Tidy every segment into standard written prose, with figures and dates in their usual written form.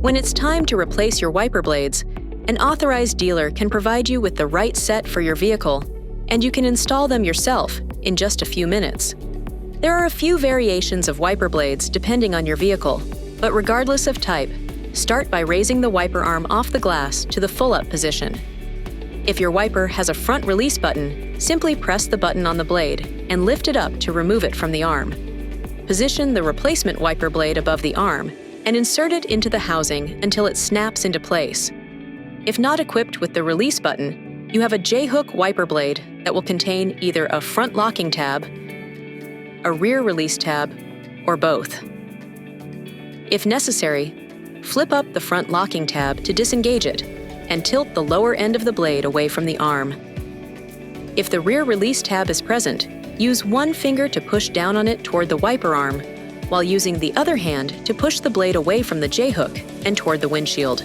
When it's time to replace your wiper blades, an authorized dealer can provide you with the right set for your vehicle, and you can install them yourself in just a few minutes. There are a few variations of wiper blades depending on your vehicle, but regardless of type, start by raising the wiper arm off the glass to the full-up position. If your wiper has a front release button, simply press the button on the blade and lift it up to remove it from the arm. Position the replacement wiper blade above the arm and insert it into the housing until it snaps into place. If not equipped with the release button, you have a J-hook wiper blade that will contain either a front locking tab, a rear release tab, or both. If necessary, flip up the front locking tab to disengage it and tilt the lower end of the blade away from the arm. If the rear release tab is present, use one finger to push down on it toward the wiper arm, while using the other hand to push the blade away from the J-hook and toward the windshield.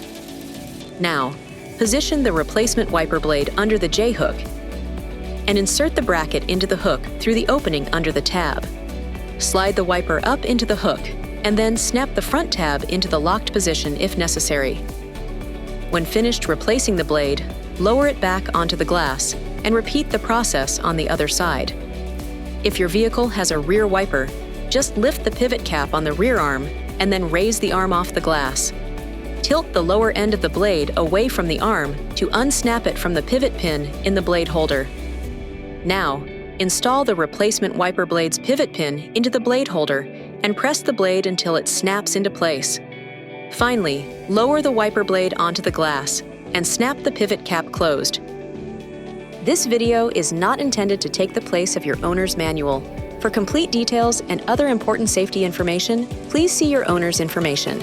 Now, position the replacement wiper blade under the J-hook and insert the bracket into the hook through the opening under the tab. Slide the wiper up into the hook and then snap the front tab into the locked position if necessary. When finished replacing the blade, lower it back onto the glass and repeat the process on the other side. If your vehicle has a rear wiper, just lift the pivot cap on the rear arm and then raise the arm off the glass. Tilt the lower end of the blade away from the arm to unsnap it from the pivot pin in the blade holder. Now, install the replacement wiper blade's pivot pin into the blade holder and press the blade until it snaps into place. Finally, lower the wiper blade onto the glass and snap the pivot cap closed. This video is not intended to take the place of your owner's manual. For complete details and other important safety information, please see your owner's information.